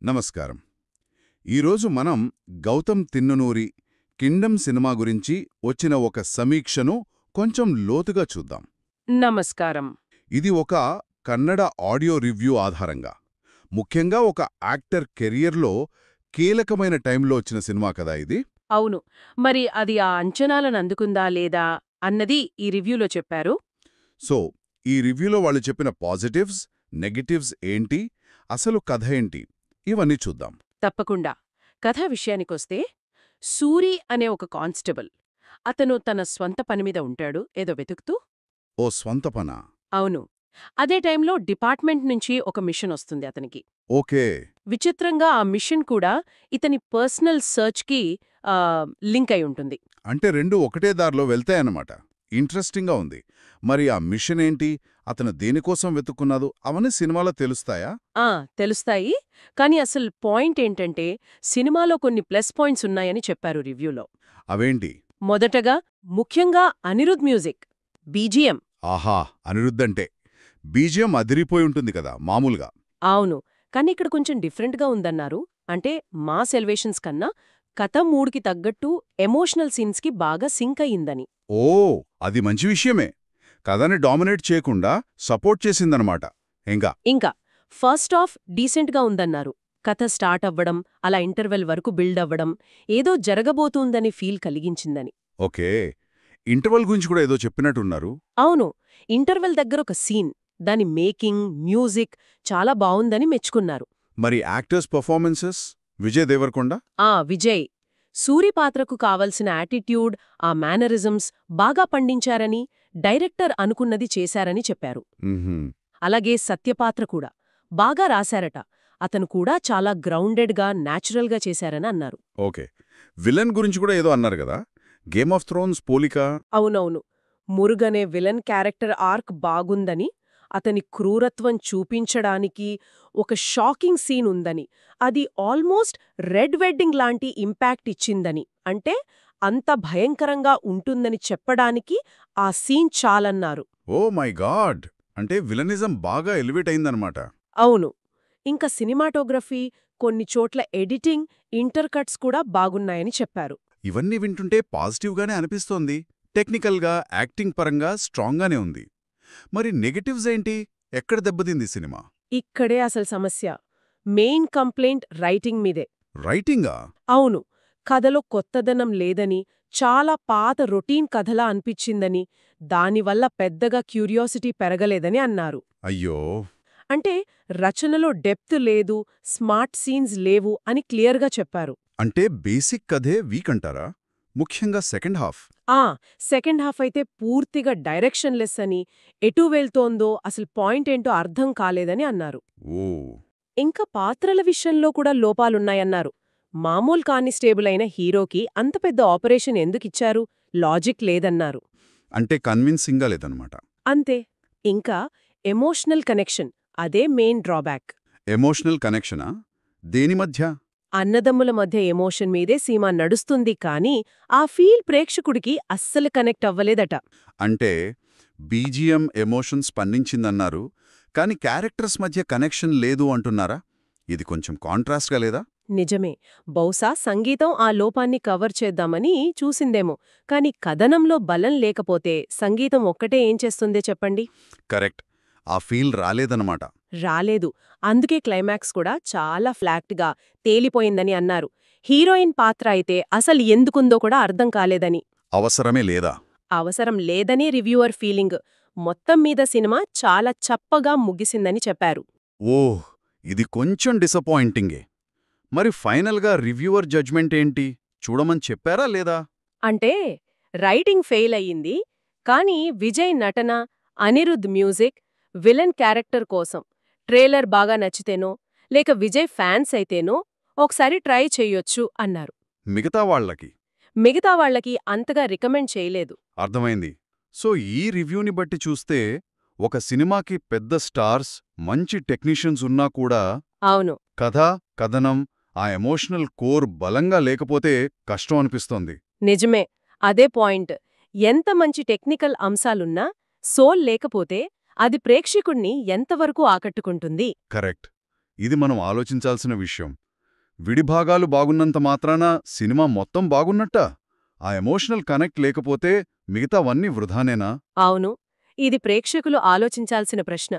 నమస్కారం. ఈరోజు మనం గౌతమ్ తిన్ననూరి కింగ్డమ్ సినిమా గురించి వచ్చిన ఒక సమీక్షను కొంచెం లోతుగా చూద్దాం. నమస్కారం. ఇది ఒక కన్నడ ఆడియో రివ్యూ ఆధారంగా, ముఖ్యంగా ఒక యాక్టర్ కెరియర్లో కీలకమైన టైంలో వచ్చిన సినిమా కదా ఇది. అవును. మరి అది ఆ అంచనాలను అందుకుందా లేదా అన్నది ఈ రివ్యూలో చెప్పారు. సో, ఈ రివ్యూలో వాళ్ళు చెప్పిన పాజిటివ్స్, నెగటివ్స్ ఏంటి, అసలు కథ ఏంటి, ఇవన్నీ చూద్దాం. తప్పకుండా. కథా విషయానికొస్తే, సూరి అనే ఒక కానిస్టేబుల్. అతను తన స్వంత పనిమీద ఉంటాడు, ఏదో వెతుకుతూ. ఓ స్వంత పనా? అవును. అదే టైంలో డిపార్ట్మెంట్ నుంచి ఒక మిషన్ వస్తుంది అతనికి. ఓకే. విచిత్రంగా ఆ మిషన్ కూడా ఇతని పర్సనల్ సర్చ్కి లింక్ అయి ఉంటుంది. అంటే రెండు ఒకటే దారిలో వెళ్తాయన్నమాట. ఇంట్రెస్టింగ్గా ఉంది. మరి ఆ మిషన్ ఏంటి, అతను దేనికోసం వెతుక్కున్నాదు, అవన్నీ సినిమాలో తెలుస్తాయా? తెలుస్తాయి. కానీ అసలు పాయింట్ ఏంటంటే, సినిమాలో కొన్ని ప్లస్ పాయింట్స్ ఉన్నాయని చెప్పారు రివ్యూలో. అవేంటి? మొదటగా, ముఖ్యంగా అనిరుద్ మ్యూజిక్, బీజీఎం. ఆహా, అనిరుద్ధంటే బీజియం అదిరిపోయి ఉంటుంది కదా మామూలుగా. అవును. కానీ ఇక్కడ కొంచెం డిఫరెంట్గా ఉందన్నారు. అంటే మాస్ ఎలివేషన్స్ కన్నా కథ మూడ్కి తగ్గట్టు ఎమోషనల్ సీన్స్కి బాగా సింక్ అయ్యిందని. ఓ, అది మంచి విషయమే. కథని డామినేట్ చేయకుండా సపోర్ట్ చేసిందనమాట. ఇంకా ఫస్ట్ హాఫ్ డీసెంట్గా ఉందన్నారు. కథ స్టార్ట్ అవ్వడం, అలా ఇంటర్వెల్ వరకు బిల్డ్ అవ్వడం, ఏదో జరగబోతోందని ఫీల్ కలిగించిందని. ఓకే. ఇంటర్వల్ గురించి కూడా ఏదో చెప్పినట్టున్నారు. అవును. ఇంటర్వెల్ దగ్గర ఒక సీన్, దాని మేకింగ్, మ్యూజిక్ చాలా బావుందని మెచ్చుకున్నారు. మరి యాక్టర్స్ పర్ఫార్మెన్సెస్? విజయ్ దేవరకొండ? విజయ్. సూరి పాత్రకు కావలసిన యాటిట్యూడ్, ఆ మేనరిజమ్స్ బాగా పండించారని, డైరెక్టర్ అనుకున్నది చేశారని చెప్పారు. మ్మ్హ్మ్. అలాగే సత్యపాత్ర కూడా బాగా రాశారట. అతను కూడా చాలా గ్రౌండెడ్గా, న్యాచురల్గా చేశారని అన్నారు. ఓకే. విలన్ గురించి కూడా ఏదో అన్నారు కదా, గేమ్ ఆఫ్ థ్రోన్స్ పోలిక? అవునవును. మురుగనే విలన్ క్యారెక్టర్ ఆర్క్ బాగుందని, అతని క్రూరత్వం చూపించడానికి ఒక షాకింగ్ సీన్ ఉందని, అది ఆల్మోస్ట్ రెడ్ వెడ్డింగ్ లాంటి ఇంపాక్ట్ ఇచ్చిందని, అంటే అంత భయంకరంగా ఉంటుందని చెప్పడానికి ఆ సీన్ చాలన్నారు. Oh my god! అంటే విలనిజం బాగా ఎలివేట్ అయిందనమాట. అవును. ఇంకా సినిమాటోగ్రఫీ, కొన్ని చోట్ల ఎడిటింగ్, ఇంటర్కట్స్ కూడా బాగున్నాయని చెప్పారు. ఇవన్నీ వింటుంటే పాజిటివ్గానే అనిపిస్తోంది. టెక్నికల్గా, యాక్టింగ్ పరంగా స్ట్రాంగ్గానే ఉంది. మరి నెగటివ్స్ ఏంటి? ఎక్కడ దెబ్బతింది సినిమా? ఇక్కడే అసలు సమస్య. మెయిన్ కంప్లైంట్ రైటింగ్ మీదే. రైటింగా? అవును. కథలో కొత్తదనం లేదని, చాలా పాత రొటీన్ కథలా అనిపించిందని, దానివల్ల పెద్దగా క్యూరియాసిటీ పెరగలేదని అన్నారు. అయ్యో. అంటే రచనలో డెప్త్ లేదు, స్మార్ట్ సీన్స్ లేవు అని క్లియర్గా చెప్పారు. అంటే బేసిక్ కథే వీక్ అంటారా? ముఖ్యంగా సెకండ్ హాఫ్. సెకండ్ హాఫ్ అయితే పూర్తిగా డైరెక్షన్ లెస్ అని, ఎటు వెళ్తోందో అసలు పాయింట్ ఏంటో అర్థం కాలేదని అన్నారు. ఓ. ఇంకా పాత్రల విషయంలో కూడా లోపాలున్నాయన్నారు. మామూలు కానిస్టేబుల్ అయిన హీరోకి అంత పెద్ద ఆపరేషన్ ఎందుకిచ్చారు? లాజిక్ లేదన్నారు. అంటే కన్విన్సింగ్గా లేదనమాట. అంతే. ఇంకా ఎమోషనల్ కనెక్షన్, అదే మెయిన్ డ్రాబ్యాక్. ఎమోషనల్ కనెక్షనా? దేని మధ్య? అన్నదమ్ముల మధ్య ఎమోషన్ మీదే సినిమా నడుస్తుంది కానీ ఆ ఫీల్ ప్రేక్షకుడికి అస్సలు కనెక్ట్ అవ్వలేదట. అంటే బీజిఎం ఎమోషన్ స్పందించిందన్నారు, కాని క్యారెక్టర్స్ మధ్య కనెక్షన్ లేదు అంటున్నారా? ఇది కొంచెం కాంట్రాస్ట్గా లేదా? నిజమే. బహుశా సంగీతం ఆ లోపాన్ని కవర్ చేద్దామని చూసిందేమో. కాని కథనంలో బలం లేకపోతే సంగీతం ఒక్కటే ఏం చేస్తుందే చెప్పండి? కరెక్ట్. ఆ ఫీల్ రాలేదన్నమాట. రాలేదు. అందుకే క్లైమాక్స్ కూడా చాలా ఫ్లాట్గా తేలిపోయిందని అన్నారు. హీరోయిన్ పాత్ర అయితే అసలు ఎందుకుందో కూడా అర్థం కాలేదని. అవసరమే లేదా? అవసరం లేదని రివ్యూవర్ ఫీలింగ్. మొత్తం మీద సినిమా చాలా చప్పగా ముగిసిందని చెప్పారు. ఓహ్, ఇది కొంచెం డిసప్పాయింటింగే. మరి ఫైనల్గా రివ్యూవర్ జడ్జ్మెంట్ ఏంటి? చూడమని చెప్పారా లేదా? అంటే రైటింగ్ ఫెయిల్ అయ్యింది, కానీ విజయ్ నటన, అనిరుద్ మ్యూజిక్, విలన్ క్యారెక్టర్ కోసం ట్రైలర్ బాగా నచ్చితేనో, లేక విజయ్ ఫ్యాన్స్ అయితేనో ఒకసారి ట్రై చెయ్యొచ్చు అన్నారు. మిగతా వాళ్లకి అంతగా రికమెండ్ చేయలేదు. అర్థమైంది. సో ఈ రివ్యూని బట్టి చూస్తే ఒక సినిమాకి పెద్ద స్టార్స్, మంచి టెక్నీషియన్స్ ఉన్నా కూడా అవును. కథ, కథనం, ఆ ఎమోషనల్ కోర్ బలంగా లేకపోతే కష్టం అనిపిస్తోంది. నిజమే. అదే పాయింట్. ఎంత మంచి టెక్నికల్ అంశాలున్నా సోల్ లేకపోతే అది ప్రేక్షకుణ్ణి ఎంతవరకు ఆకట్టుకుంటుంది? కరెక్ట్. ఇది మనం ఆలోచించాల్సిన విషయం. విడిభాగాలు బాగున్నంత మాత్రాన సినిమా మొత్తం బాగున్నట్టా? ఆ ఎమోషనల్ కనెక్ట్ లేకపోతే మిగతావన్నీ వృధానేనా? అవును, ఇది ప్రేక్షకులు ఆలోచించాల్సిన ప్రశ్న.